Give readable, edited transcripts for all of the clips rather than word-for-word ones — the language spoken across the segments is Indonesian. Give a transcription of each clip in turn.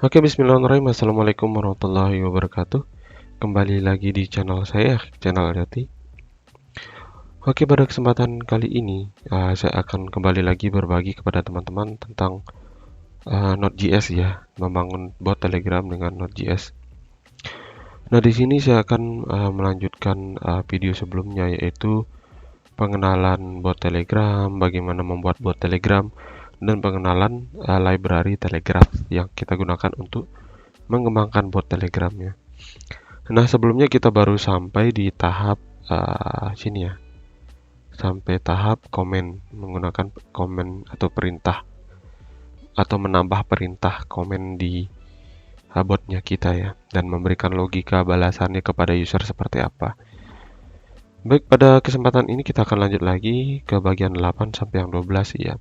Oke, bismillahirrahmanirrahim. Assalamualaikum warahmatullahi wabarakatuh. Kembali lagi di channel saya, channel Jati. Oke, pada kesempatan kali ini, saya akan kembali lagi berbagi kepada teman-teman tentang Node.js ya, membangun bot Telegram dengan Node.js. Nah, di sini saya akan melanjutkan video sebelumnya, yaitu pengenalan bot Telegram, bagaimana membuat bot Telegram, dan pengenalan library Telegraph yang kita gunakan untuk mengembangkan bot Telegram ya. Nah, sebelumnya kita baru sampai di tahap sini ya, sampai tahap komen, menggunakan komen atau perintah atau menambah perintah komen di botnya kita ya, dan memberikan logika balasannya kepada user seperti apa. Baik, pada kesempatan ini kita akan lanjut lagi ke bagian 8 sampai yang 12 ya.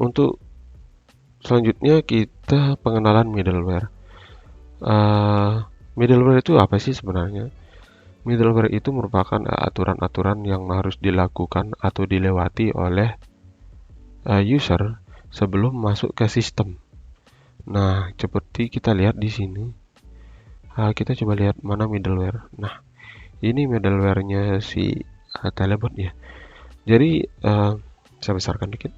Untuk selanjutnya kita pengenalan middleware. Middleware itu apa sih sebenarnya? Middleware itu merupakan aturan-aturan yang harus dilakukan atau dilewati oleh user sebelum masuk ke sistem. Nah, seperti kita lihat di sini, kita coba lihat mana middleware. Nah, ini middleware-nya si Telebot ya. Jadi, saya besarkan dikit.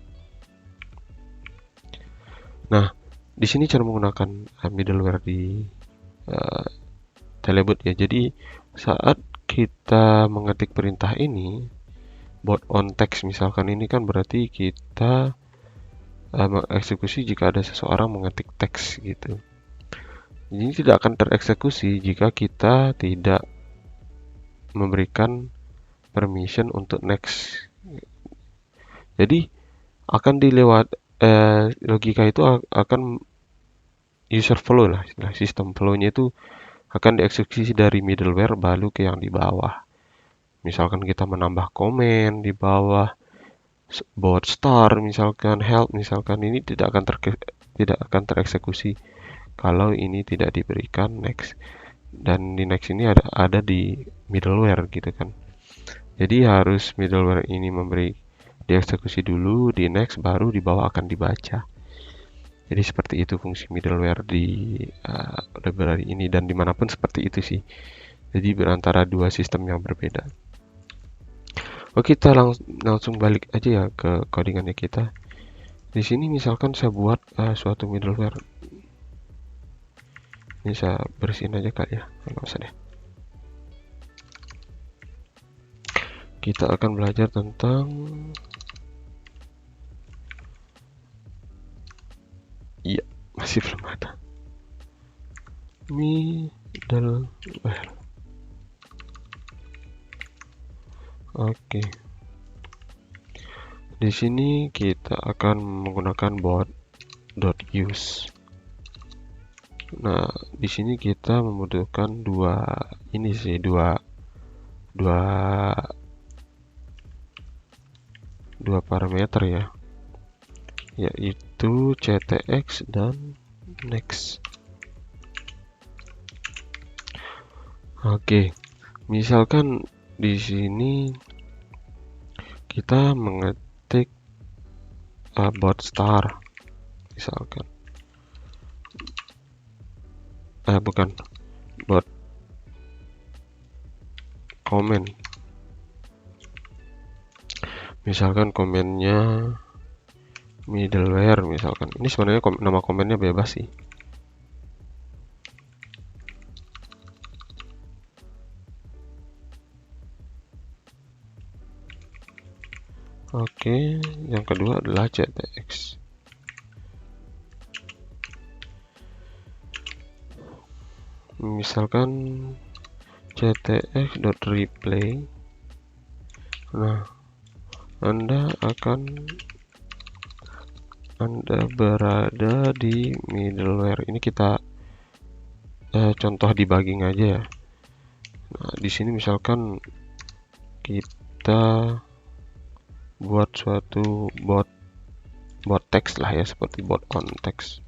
Nah, di sini cara menggunakan middleware di Telebot ya. Jadi, saat kita mengetik perintah ini, bot on text misalkan, ini kan berarti kita mengeksekusi jika ada seseorang mengetik teks gitu. Ini tidak akan tereksekusi jika kita tidak memberikan permission untuk next. Jadi akan dilewat logika itu akan user flow lah, sistem flow-nya itu akan dieksekusi dari middleware baru ke yang di bawah. Misalkan kita menambah komen di bawah bot star, misalkan help, misalkan ini tidak akan tereksekusi kalau ini tidak diberikan next, dan di next ini ada di middleware gitu kan. Jadi harus middleware ini memberi dieksekusi dulu, di next, baru di bawah akan dibaca. Jadi seperti itu fungsi middleware di library ini, dan dimanapun seperti itu sih. Jadi berantara dua sistem yang berbeda. Oke, kita langsung balik aja ya ke codingannya kita. Di sini misalkan saya buat suatu middleware. Ini saya bersihin aja kali ya, nggak usah deh. Kita akan belajar tentang masih belum ada middleware. Oke. Di sini kita akan menggunakan bot.use. Nah, di sini kita membutuhkan dua parameter ya, yaitu ctx dan next. Oke, misalkan di sini kita mengetik bot star misalkan, bukan, bot comment. Misalkan komennya middleware misalkan. Ini sebenarnya nama komennya bebas sih. Oke, yang kedua adalah ctx. Misalkan ctx.replay. Nah, Anda berada di middleware. Ini kita contoh debugging aja ya. Nah, di sini misalkan kita buat suatu bot text lah ya, seperti bot on text.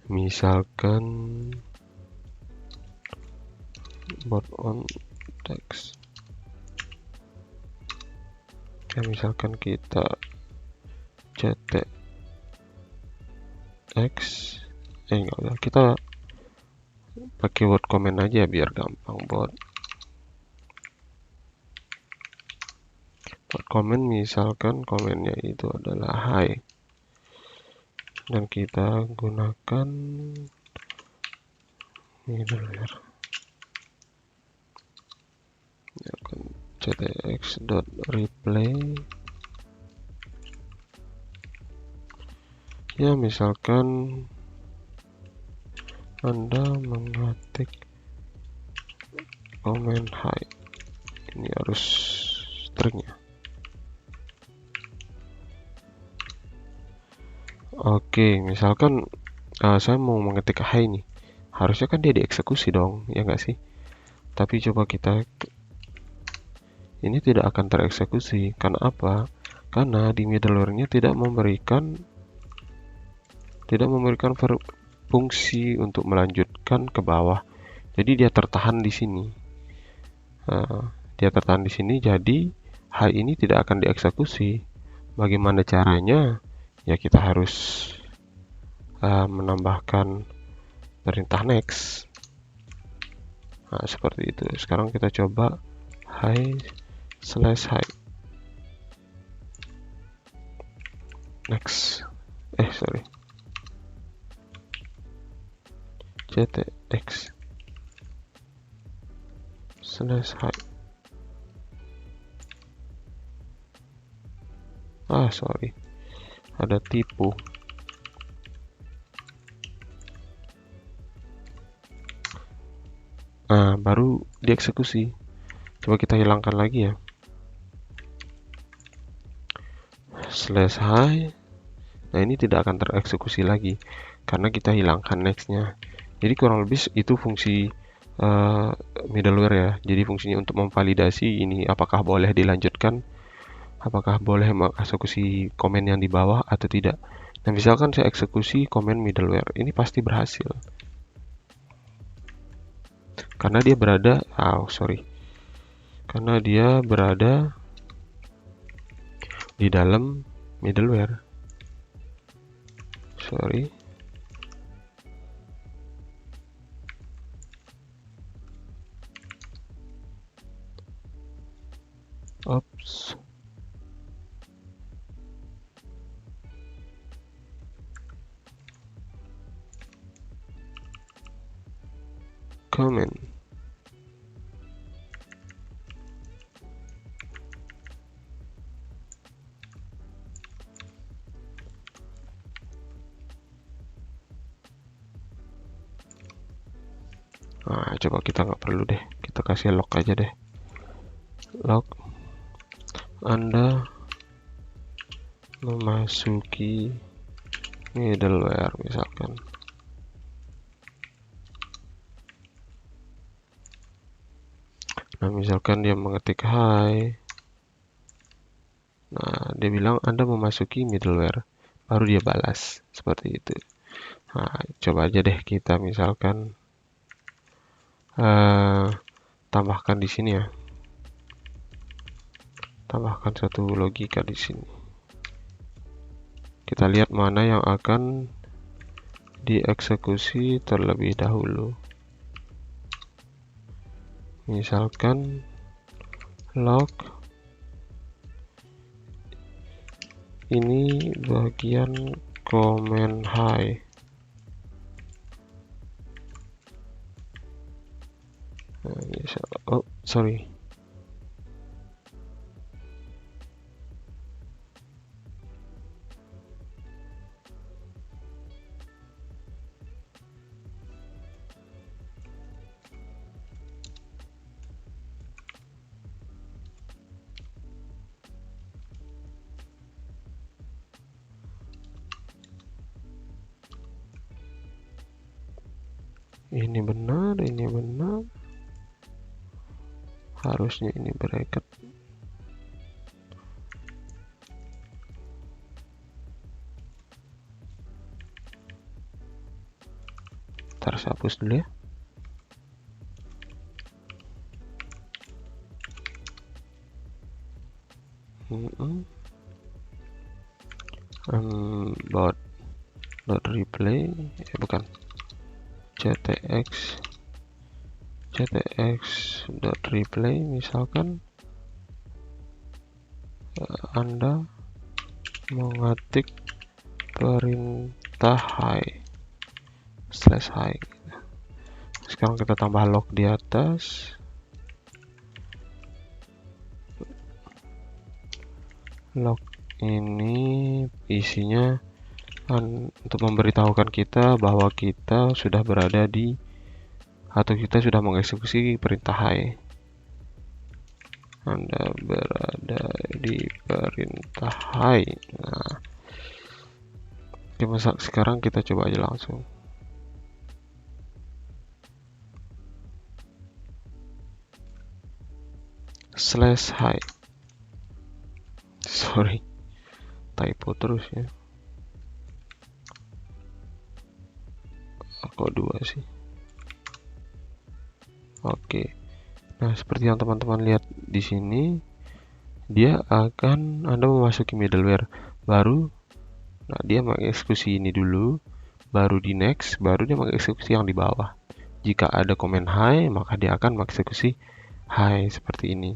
Misalkan bot on text. Ya, misalkan kita ctx, enggak usah, kita pakai word comment aja biar gampang. Word comment, misalkan komennya itu adalah hi, dan kita gunakan middleware. ctx.reply, ya misalkan Anda mengetik komen hi, ini harus stringnya. Oke, misalkan saya mau mengetik hi nih, harusnya kan dia dieksekusi dong, ya nggak sih? Tapi coba kita, ini tidak akan tereksekusi. Karena apa? Karena di middleware-nya tidak memberikan fungsi untuk melanjutkan ke bawah. Jadi dia tertahan di sini. Dia tertahan di sini, jadi hi ini tidak akan dieksekusi. Bagaimana caranya? Ya kita harus menambahkan perintah next. Nah, seperti itu. Sekarang kita coba hi/hi next. Sorry. ctx/hi. Sorry. Ada tipu. Baru dieksekusi. Coba kita hilangkan lagi ya. /hi. Nah, ini tidak akan tereksekusi lagi karena kita hilangkan next-nya. Jadi kurang lebih itu fungsi middleware ya. Jadi fungsinya untuk memvalidasi ini apakah boleh dilanjutkan, apakah boleh mengeksekusi komen yang di bawah atau tidak. Nah, misalkan saya eksekusi komen middleware, ini pasti berhasil. Karena dia berada, karena dia berada di dalam middleware. Oops. Comment. Nah, coba kita nggak perlu deh, kita kasih log aja deh. Log Anda memasuki middleware misalkan. Nah, misalkan dia mengetik hi. Nah, dia bilang Anda memasuki middleware. Baru dia balas seperti itu. Nah, coba aja deh kita misalkan tambahkan di sini ya. Tambahkan satu logika di sini. Kita lihat mana yang akan dieksekusi terlebih dahulu. Misalkan log ini bagian komen hi. Sorry. Ini benar, ini benar. Harusnya ini bracket. Ntar saya hapus dulu ya. Bot dot replay bukan ctx dot replay misalkan Anda mengetik perintah hi /hi. Sekarang kita tambah log di atas. Log ini isinya untuk memberitahukan kita bahwa kita sudah berada di atau kita sudah mengeksekusi perintah hi. Anda berada di perintah hi. Nah, sekarang kita coba aja langsung. /hi. Sorry, typo terus ya. Kok 2 sih? Oke. Nah, seperti yang teman-teman lihat di sini, dia akan Anda memasuki middleware baru. Nah, dia mengeksekusi ini dulu, baru di next, baru dia mengeksekusi yang di bawah. Jika ada komen hi, maka dia akan mengeksekusi hi seperti ini.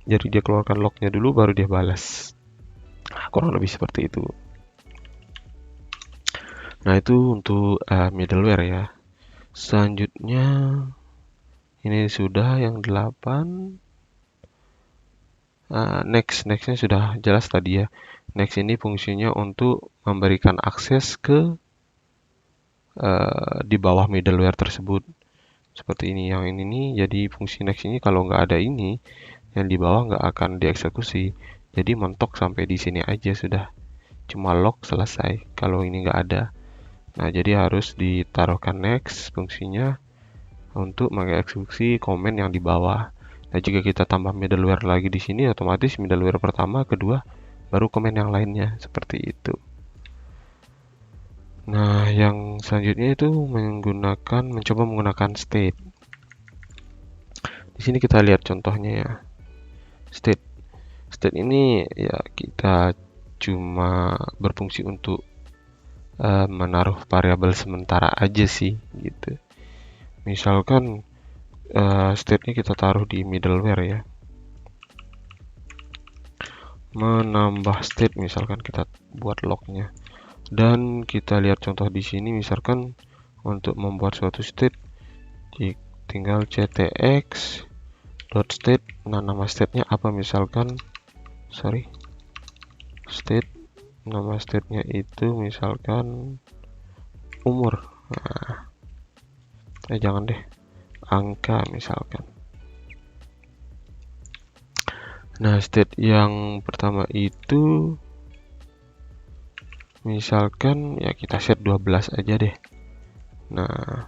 Jadi dia keluarkan lognya dulu, baru dia balas. Nah, kurang lebih seperti itu. Nah, itu untuk middleware ya. Selanjutnya ini sudah yang 8. Nextnya sudah jelas tadi ya. Next ini fungsinya untuk memberikan akses ke di bawah middleware tersebut. Seperti ini. Yang ini nih, jadi fungsi next ini kalau nggak ada ini, yang di bawah nggak akan dieksekusi. Jadi mentok sampai di sini aja sudah. Cuma log selesai kalau ini nggak ada. Nah, jadi harus ditaruhkan next fungsinya untuk mengeksekusi komen yang di bawah. Nah, jika kita tambah middleware lagi di sini, otomatis middleware pertama, kedua, baru komen yang lainnya. Seperti itu. Nah, yang selanjutnya itu mencoba menggunakan state. Di sini kita lihat contohnya ya. State ini ya kita cuma berfungsi untuk menaruh variabel sementara aja sih gitu. Misalkan state-nya kita taruh di middleware ya. Menambah state misalkan kita buat lognya. Dan kita lihat contoh di sini misalkan untuk membuat suatu state tinggal ctx .state. Nah, nama state-nya apa misalkan state, nama state-nya itu misalkan umur. Nah, jangan deh, angka misalkan. Nah, state yang pertama itu misalkan ya kita set 12 aja deh. Nah,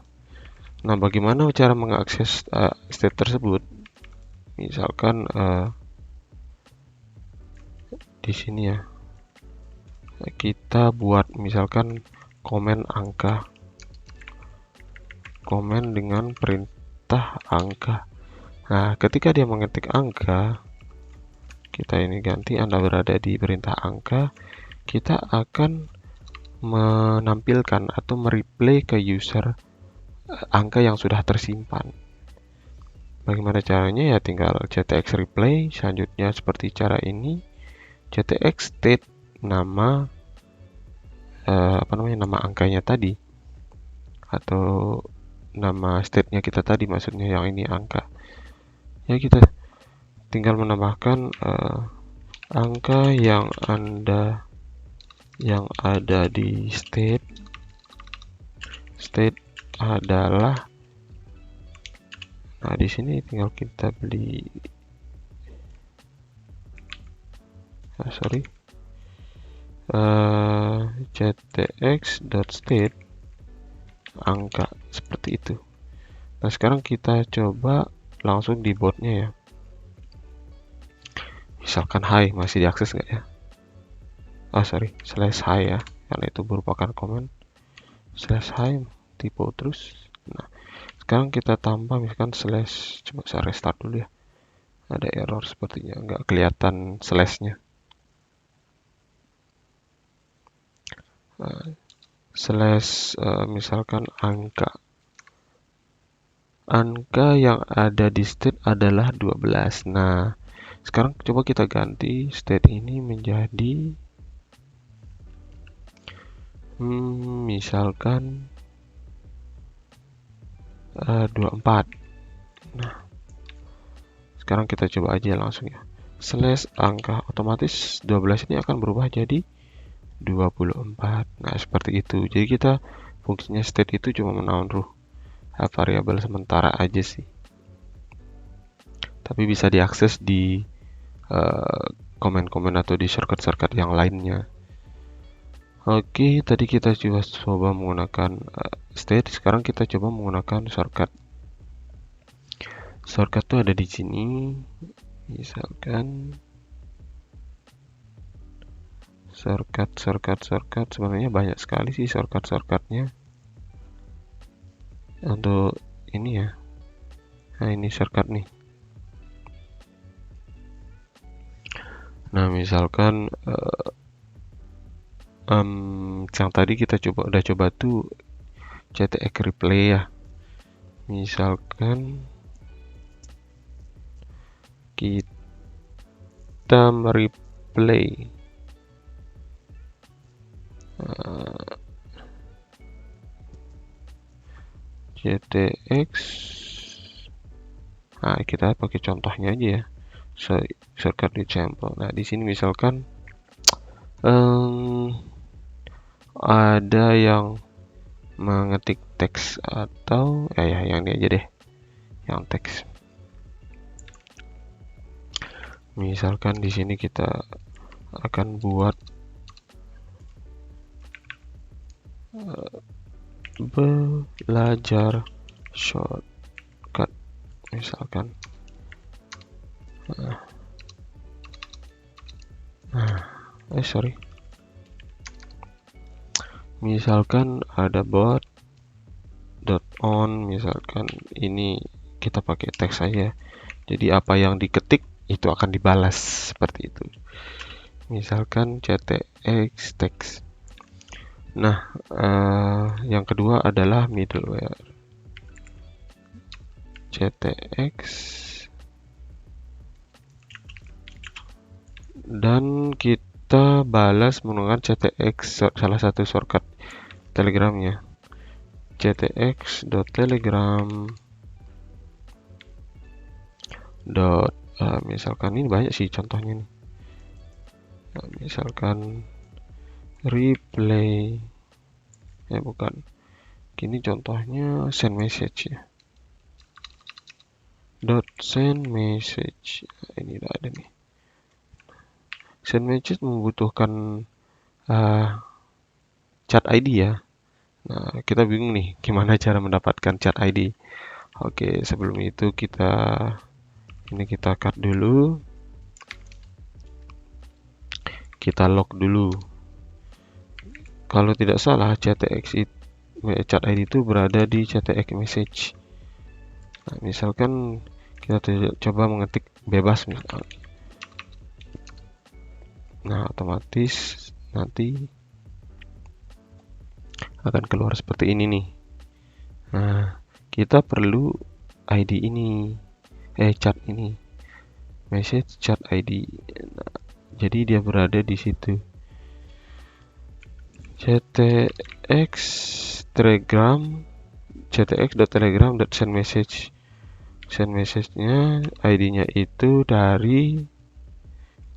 bagaimana cara mengakses state tersebut? Misalkan di sini ya, kita buat misalkan komen angka, komen dengan perintah angka. Nah, ketika dia mengetik angka, kita ini ganti Anda berada di perintah angka, kita akan menampilkan atau mereplay ke user angka yang sudah tersimpan. Bagaimana caranya? Ya tinggal ctx replay, selanjutnya seperti cara ini, ctx state nama nama angkanya tadi, atau nama state-nya kita tadi, maksudnya yang ini angka. Ya, kita tinggal menambahkan angka yang ada di state adalah. Nah, di sini tinggal kita beli ctx.state angka seperti itu. Nah, sekarang kita coba langsung di botnya ya. Misalkan hi, masih diakses nggak ya? /hi ya, karena itu merupakan komen. /hi typo terus. Nah, sekarang kita tambah misalkan coba saya restart dulu ya. Ada error sepertinya, nggak kelihatan slashnya. Slash misalkan angka yang ada di state adalah 12. Nah, sekarang coba kita ganti state ini menjadi misalkan 24. Nah, sekarang kita coba aja langsung ya. Slash angka, otomatis 12 ini akan berubah jadi 24. Nah, seperti itu. Jadi kita fungsinya state itu cuma menaruh variabel sementara aja sih. Tapi bisa diakses di komen-komen atau di shortcut-shortcut yang lainnya. Oke, tadi kita coba menggunakan state. Sekarang kita coba menggunakan shortcut. Shortcut tuh ada di sini. Misalkan shortcut sebenarnya banyak sekali sih shortcutnya untuk ini ya. Nah, ini shortcut nih. Nah, misalkan yang tadi kita udah coba tuh CTX replay ya. Misalkan kita mereplay CTX. Nah, kita pakai contohnya aja ya. Shortcut di sampel. Nah, di sini misalkan ada yang mengetik teks atau ya yang ini aja deh, yang teks. Misalkan di sini kita akan buat belajar shortcut misalkan. Sorry. Misalkan ada bot.on, misalkan ini kita pakai teks saja. Jadi apa yang diketik itu akan dibalas seperti itu. Misalkan CTX text. Nah, yang kedua adalah middleware. CTX dan kita balas menggunakan CTX salah satu shortcut Telegramnya. CTX.telegram misalkan ini banyak sih contohnya nih. Nah, misalkan replay bukan. Gini contohnya send message ya. Send message. Nah, ini udah ada nih. Send message membutuhkan chat ID ya. Nah, kita bingung nih gimana cara mendapatkan chat ID. Oke, sebelum itu kita cut dulu. Kita log dulu. Kalau tidak salah CTX chat ID itu berada di CTX message. Nah, misalkan kita coba mengetik bebas misalkan. Nah, otomatis nanti akan keluar seperti ini nih. Nah, kita perlu ID ini, chat ini, message chat ID. Nah, jadi dia berada di situ. CTX Telegram, CTX.telegram.send message. Send message-nya ID-nya itu dari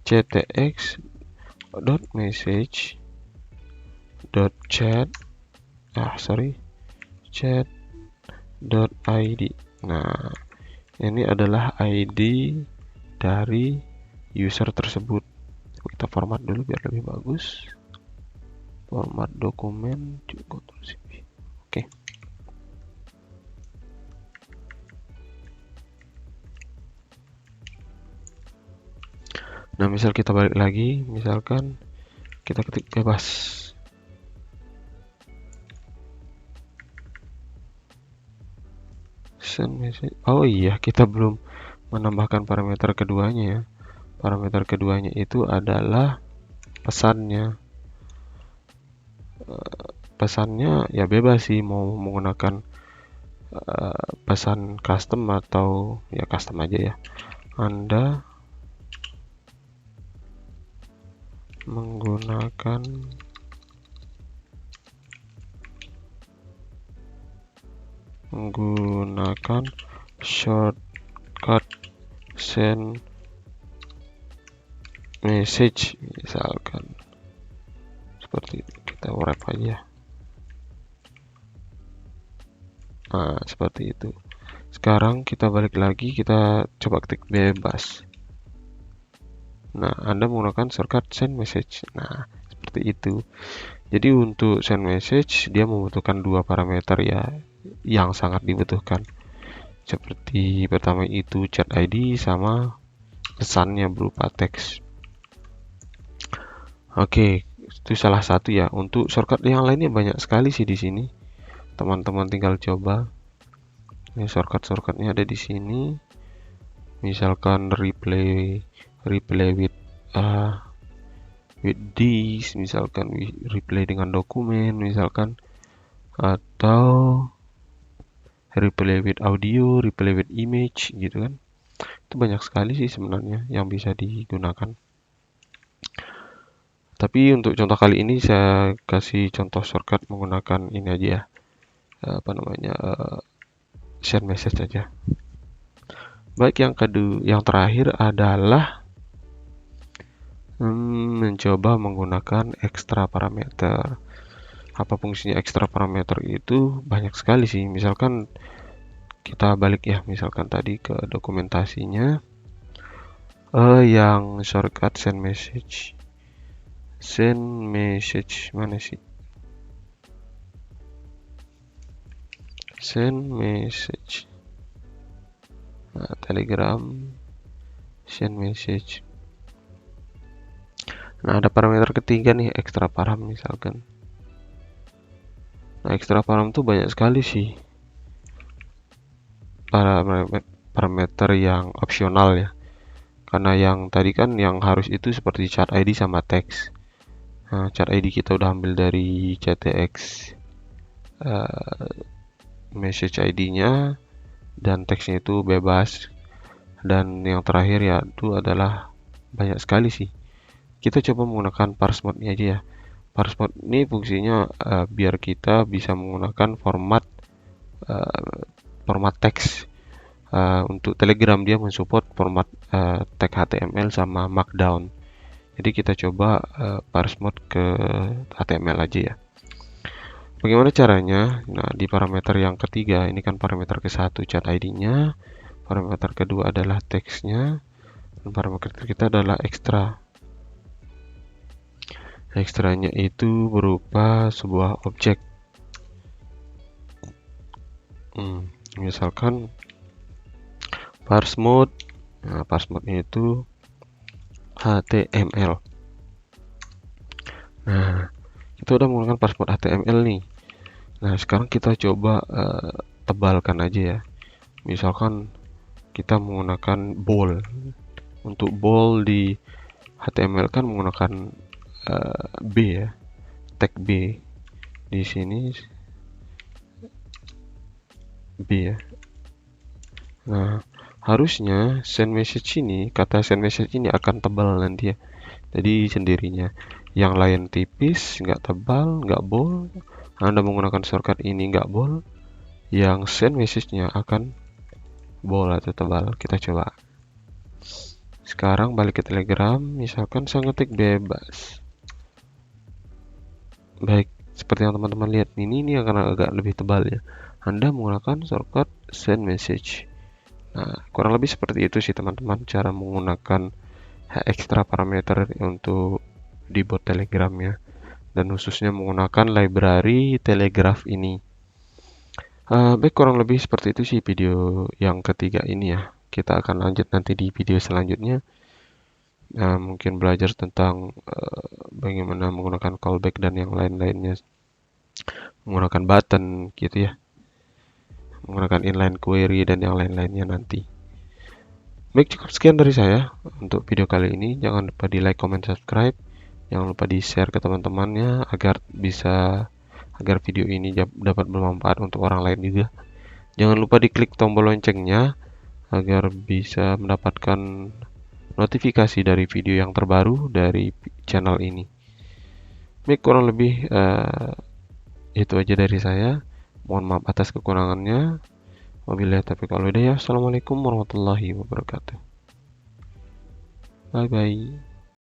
ctx.message.chat chat.id. Nah, ini adalah ID dari user tersebut. Kita format dulu biar lebih bagus. Format dokumen Ctrl+C. Oke. Nah, misal kita balik lagi, misalkan kita ketik bebas. Send message. Oh iya, kita belum menambahkan parameter keduanya ya. Parameter keduanya itu adalah pesannya. Pesannya ya bebas sih, mau menggunakan pesan custom atau ya custom aja ya. Anda menggunakan shortcut send message misalkan seperti itu. Kita wrap aja. Nah, seperti itu. Sekarang kita balik lagi, kita coba ketik bebas. Nah, Anda menggunakan shortcut send message. Nah, seperti itu. Jadi untuk send message dia membutuhkan dua parameter ya, yang sangat dibutuhkan. Seperti pertama itu chat ID sama pesannya berupa teks. Oke, itu salah satu ya. Untuk shortcut yang lainnya banyak sekali sih di sini. Teman-teman tinggal coba. Ini shortcut-shortcutnya ada di sini. Misalkan replay with this, misalkan replay dengan dokumen, misalkan, atau replay with audio, replay with image gitu kan. Itu banyak sekali sih sebenarnya yang bisa digunakan. Tapi untuk contoh kali ini saya kasih contoh shortcut menggunakan ini aja ya. Send message aja. Baik, yang terakhir adalah mencoba menggunakan extra parameter. Apa fungsinya extra parameter itu? Banyak sekali sih. Misalkan kita balik ya, misalkan tadi ke dokumentasinya, yang shortcut send message mana sih? Send message. Nah, Telegram send message. Nah, ada parameter ketiga nih, extra param misalkan. Nah, extra param tuh banyak sekali sih parameter yang opsional ya. Karena yang tadi kan yang harus itu seperti chat ID sama teks. Nah, chat ID kita udah ambil dari CTX message ID-nya, dan teksnya itu bebas. Dan yang terakhir ya itu adalah banyak sekali sih. Kita coba menggunakan parse mode-nya aja ya. Parse mode ini fungsinya biar kita bisa menggunakan format teks. Untuk Telegram dia mensupport format tag HTML sama Markdown. Jadi kita coba parse mode ke HTML aja ya. Bagaimana caranya? Nah, di parameter yang ketiga, ini kan parameter ke-1 chat ID-nya, parameter kedua adalah teksnya, dan parameter kita adalah extra. Ekstranya itu berupa sebuah objek. Misalkan parse mode. Nah, parse mode itu HTML. Nah, kita udah menggunakan parse mode HTML nih. Nah, sekarang kita coba tebalkan aja ya. Misalkan kita menggunakan bold. Untuk bold di HTML kan menggunakan B ya, tag B. Di sini B ya. Nah, harusnya send message ini, kata send message ini akan tebal nanti ya. Jadi sendirinya. Yang lain tipis, nggak tebal, nggak bold. Anda menggunakan shortcut ini nggak bold. Yang send message-nya akan bold atau tebal. Kita coba. Sekarang balik ke Telegram, misalkan saya ngetik bebas. Baik, seperti yang teman-teman lihat ini akan agak lebih tebal ya. Anda menggunakan shortcut send message. Nah, kurang lebih seperti itu sih teman-teman cara menggunakan extra parameter untuk di bot Telegram ya, dan khususnya menggunakan library Telegraph ini. Baik, kurang lebih seperti itu sih video yang ketiga ini ya. Kita akan lanjut nanti di video selanjutnya. Mungkin belajar tentang bagaimana menggunakan callback dan yang lain-lainnya, menggunakan button gitu ya, menggunakan inline query dan yang lain-lainnya nanti. Baik, cukup sekian dari saya untuk video kali ini. Jangan lupa di like, comment, subscribe. Jangan lupa di share ke teman-temannya agar video ini dapat bermanfaat untuk orang lain juga. Jangan lupa diklik tombol loncengnya agar bisa mendapatkan notifikasi dari video yang terbaru dari channel ini. Baik, kurang lebih itu aja dari saya. Mohon maaf atas kekurangannya. Wabillahi taufiq wal hidayah. Assalamualaikum warahmatullahi wabarakatuh. Bye bye.